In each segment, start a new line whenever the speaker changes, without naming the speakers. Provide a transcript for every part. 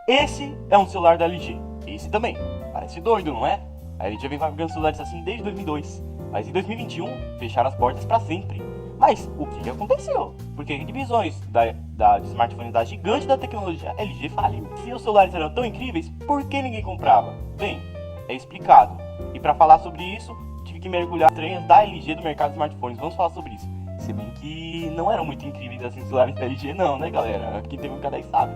Esse é um celular da LG. Esse também. Parece doido, não é? A LG vem fabricando celulares assim desde 2002. Mas em 2021 fecharam as portas para sempre. Mas o que aconteceu? Porque divisões de smartphones da gigante da tecnologia LG faliu. Se os celulares eram tão incríveis, por que ninguém comprava? Bem, é explicado. E para falar sobre isso, tive que mergulhar estranhas da LG do mercado de smartphones. Vamos falar sobre isso. Se bem que não eram muito incríveis assim os celulares da LG não, né galera? Quem teve um K10 sabe.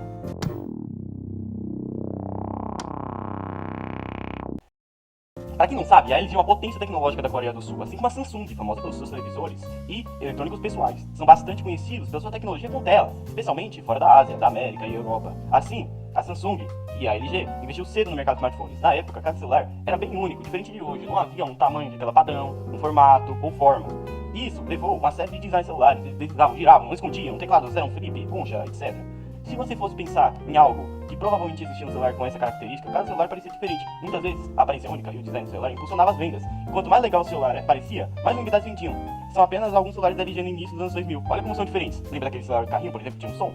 Para quem não sabe, a LG é uma potência tecnológica da Coreia do Sul, assim como a Samsung, famosa pelos seus televisores e eletrônicos pessoais. São bastante conhecidos pela sua tecnologia com telas, especialmente fora da Ásia, da América e Europa. Assim, a Samsung e a LG investiu cedo no mercado de smartphones. Na época, cada celular era bem único, diferente de hoje. Não havia um tamanho de tela padrão, um formato ou forma. Isso levou uma série de designs celulares. Eles giravam, escondiam, teclados eram flip, concha, etc. Se você fosse pensar em algo que provavelmente existia no celular com essa característica, cada celular parecia diferente. Muitas vezes a aparência única e o design do celular impulsionava as vendas. E quanto mais legal o celular parecia, mais unidades vendiam. São apenas alguns celulares da LG no início dos anos 2000. Olha como são diferentes. Lembra daquele celular carrinho, por exemplo, que tinha um som?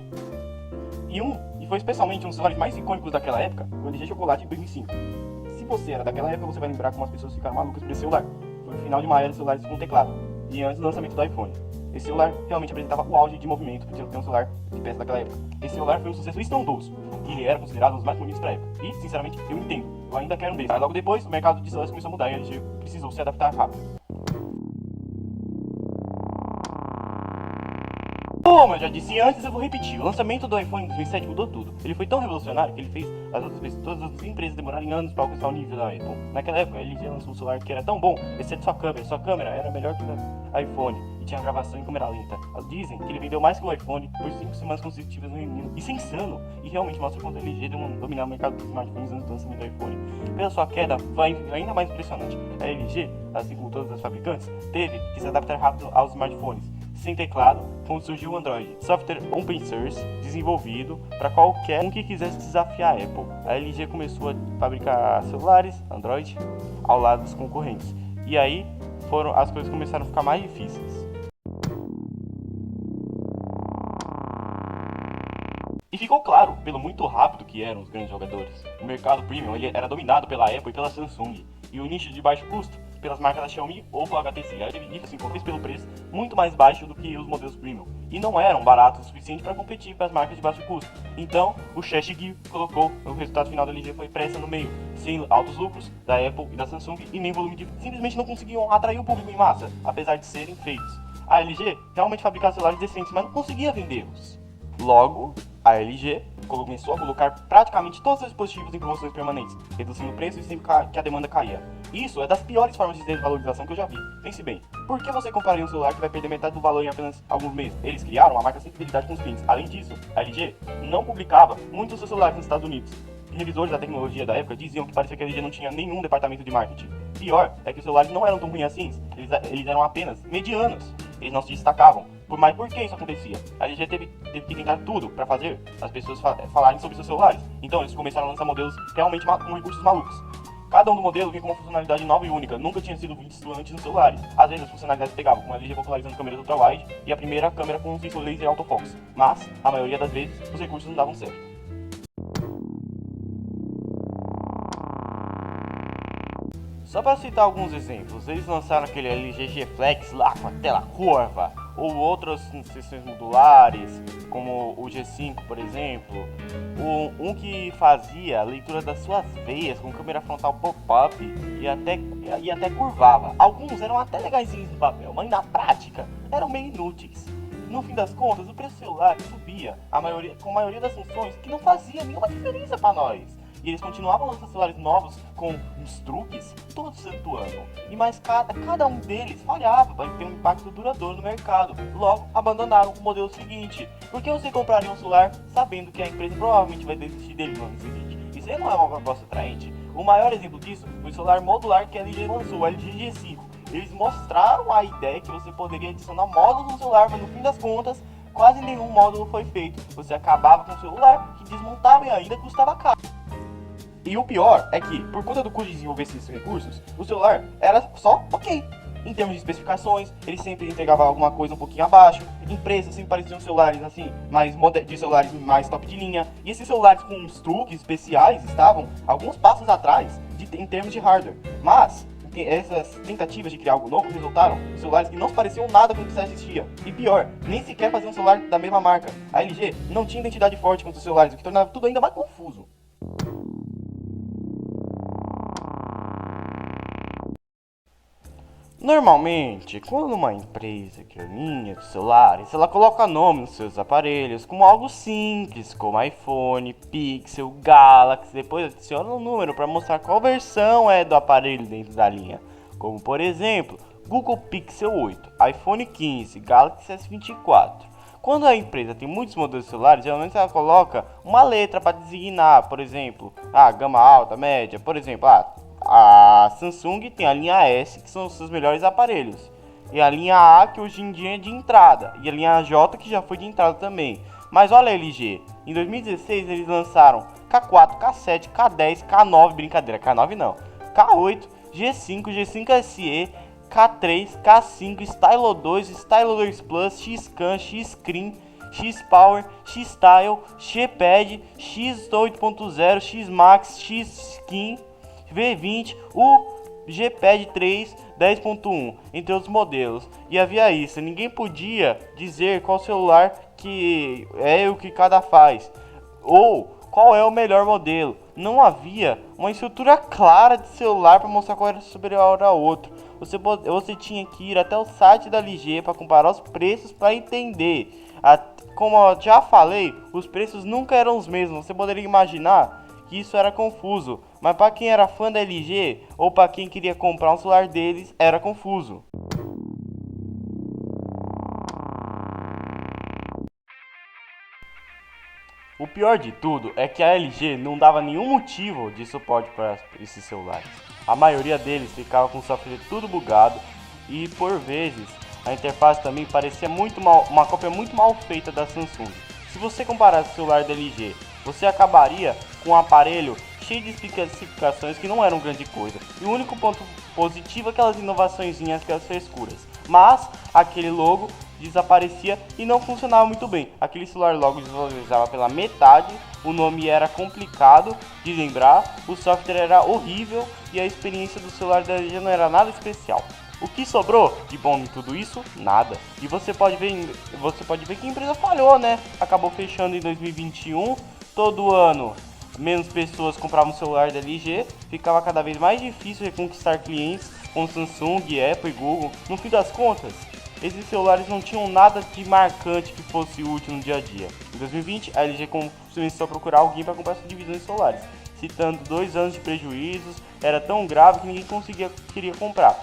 E foi especialmente um dos celulares mais icônicos daquela época, o LG Chocolate de 2005. Se você era daquela época, você vai lembrar como as pessoas ficaram malucas por esse celular. Foi o final de uma era de celulares com teclado, e antes do lançamento do iPhone. Esse celular realmente apresentava o auge de movimento de ter um celular de peça daquela época. Esse celular foi um sucesso estrondoso, e ele era considerado um dos mais bonitos pra época. E, sinceramente, eu entendo. Eu ainda quero um desses. Mas logo depois, o mercado de celulares começou a mudar e a LG precisou se adaptar rápido. Como eu já disse antes, eu vou repetir. O lançamento do iPhone em 2007 mudou tudo. Ele foi tão revolucionário que ele fez todas as empresas demorarem anos para alcançar o nível da Apple. Naquela época, a LG lançou um celular que era tão bom, exceto sua câmera. Sua câmera era melhor que a iPhone e tinha gravação em câmera lenta. Dizem que ele vendeu mais que o iPhone por 5 semanas consecutivas no Reino Unido. Isso é insano e realmente mostra quanto a LG dominar o mercado dos smartphones antes do lançamento do iPhone. Pela sua queda, foi ainda mais impressionante. A LG, assim como todas as fabricantes, teve que se adaptar rápido aos smartphones. Sem teclado, quando surgiu o Android, software open source desenvolvido para qualquer um que quisesse desafiar a Apple. A LG começou a fabricar celulares Android ao lado dos concorrentes. E aí as coisas começaram a ficar mais difíceis. E ficou claro, pelo muito rápido que eram os grandes jogadores. O mercado premium ele era dominado pela Apple e pela Samsung, e o nicho de baixo custo pelas marcas da Xiaomi ou pela HTC. Era dividido assim, talvez pelo preço muito mais baixo do que os modelos premium, e não eram baratos o suficiente para competir com as marcas de baixo custo. Então, o Cheshire colocou o resultado final da LG foi pressa no meio, sem altos lucros da Apple e da Samsung e nem volume de simplesmente não conseguiam atrair o público em massa, apesar de serem feitos. A LG realmente fabricava celulares decentes, mas não conseguia vendê-los. Logo, a LG começou a colocar praticamente todos os dispositivos em promoções permanentes, reduzindo o preço e sempre que a demanda caía. Isso é das piores formas de desvalorização que eu já vi. Pense bem, por que você compraria um celular que vai perder metade do valor em apenas alguns meses? Eles criaram uma marca sem fidelidade com os clientes. Além disso, a LG não publicava muitos dos seus celulares nos Estados Unidos. Revisores da tecnologia da época diziam que parecia que a LG não tinha nenhum departamento de marketing. Pior é que os celulares não eram tão ruins assim, eles eram apenas medianos. Eles não se destacavam. Mas por que isso acontecia? A LG teve que tentar tudo para fazer as pessoas falarem sobre seus celulares. Então eles começaram a lançar modelos realmente com recursos malucos. Cada um do modelo vinha com uma funcionalidade nova e única, nunca tinha sido visto antes nos celulares. Às vezes as funcionalidades pegavam, com a LG popularizando câmeras ultra-wide e a primeira câmera com um sensor laser autofocus. Mas, a maioria das vezes, os recursos não davam certo. Só para citar alguns exemplos, eles lançaram aquele LG G Flex lá com a tela curva, ou outras sessões modulares, como o G5, por exemplo, um que fazia a leitura das suas veias com câmera frontal pop-up e até curvava. Alguns eram até legaisinhos no papel, mas na prática eram meio inúteis. No fim das contas, o preço do celular subia, com a maioria das funções que não fazia nenhuma diferença para nós. E eles continuavam lançando celulares novos com uns truques todo santo ano. E mais cada um deles falhava para ter um impacto duradouro no mercado. Logo, abandonaram o modelo seguinte. Por que você compraria um celular sabendo que a empresa provavelmente vai desistir dele no ano seguinte? Isso aí não é uma proposta atraente. O maior exemplo disso foi o celular modular que a LG lançou, o LG G5. Eles mostraram a ideia que você poderia adicionar módulos no celular, mas no fim das contas, quase nenhum módulo foi feito. Você acabava com o celular que desmontava e ainda custava caro. E o pior é que, por conta do custo de desenvolver esses recursos, o celular era só ok. Em termos de especificações, ele sempre entregava alguma coisa um pouquinho abaixo. Empresas sempre pareciam celulares assim, de celulares mais top de linha. E esses celulares com uns truques especiais estavam alguns passos atrás em termos de hardware. Mas essas tentativas de criar algo novo resultaram em celulares que não se pareciam nada com o que já existia. E pior, nem sequer faziam um celular da mesma marca. A LG não tinha identidade forte com os celulares, o que tornava tudo ainda mais confuso. Normalmente, quando uma empresa cria linha de celulares, ela coloca nome nos seus aparelhos como algo simples, como iPhone, Pixel, Galaxy, depois adiciona um número para mostrar qual versão é do aparelho dentro da linha, como por exemplo, Google Pixel 8, iPhone 15, Galaxy S24. Quando a empresa tem muitos modelos de celulares, geralmente ela coloca uma letra para designar, por exemplo, a gama alta, média, por exemplo, a Samsung tem a linha S, que são os seus melhores aparelhos, e a linha A, que hoje em dia é de entrada, e a linha J, que já foi de entrada também. Mas olha a LG, em 2016 eles lançaram K4, K7, K10, K9, brincadeira, K9 não, K8, G5, G5 SE, K3, K5, Stylo 2, Stylo 2 Plus, X-Scan, X-Screen, X-Power, X-Style, G-Pad, X8.0, X-Max, X-Skin, V20, o G-Pad 3, 10.1, entre outros modelos. E havia isso, ninguém podia dizer qual celular que é o que cada faz, ou qual é o melhor modelo. Não havia uma estrutura clara de celular para mostrar qual era superior ao outro. Você tinha que ir até o site da LG para comparar os preços para entender. Como eu já falei, os preços nunca eram os mesmos. Você poderia imaginar que isso era confuso, mas para quem era fã da LG ou para quem queria comprar um celular deles, era confuso. O pior de tudo é que a LG não dava nenhum motivo de suporte para esses celulares. A maioria deles ficava com o software tudo bugado e por vezes a interface também parecia uma cópia muito mal feita da Samsung. Se você comparasse o celular da LG, você acabaria com um aparelho cheio de especificações que não eram grande coisa. E o único ponto positivo é aquelas inovaçõezinhas, aquelas frescuras. Mas aquele logo desaparecia e não funcionava muito bem. Aquele celular logo desvalorizava pela metade, o nome era complicado de lembrar, o software era horrível e a experiência do celular da LG não era nada especial. O que sobrou de bom em tudo isso? Nada. E você pode ver que a empresa falhou, né? Acabou fechando em 2021, todo ano menos pessoas compravam celular da LG, ficava cada vez mais difícil reconquistar clientes com Samsung, Apple e Google. No fim das contas, esses celulares não tinham nada de marcante que fosse útil no dia a dia. Em 2020, a LG começou a procurar alguém para comprar suas divisões celulares, citando 2 anos de prejuízos, era tão grave que ninguém queria comprar.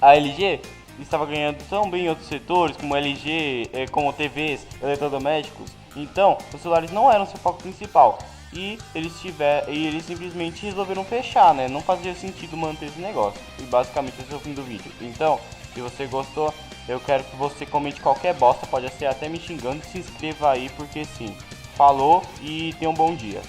A LG estava ganhando tão bem em outros setores, como LG, como TVs, eletrodomésticos, então os celulares não eram seu foco principal. E eles simplesmente resolveram fechar, né? Não fazia sentido manter esse negócio. E basicamente esse é o fim do vídeo. Então, se você gostou, eu quero que você comente qualquer bosta, pode ser até me xingando, e se inscreva aí, porque sim. Falou e tenha um bom dia.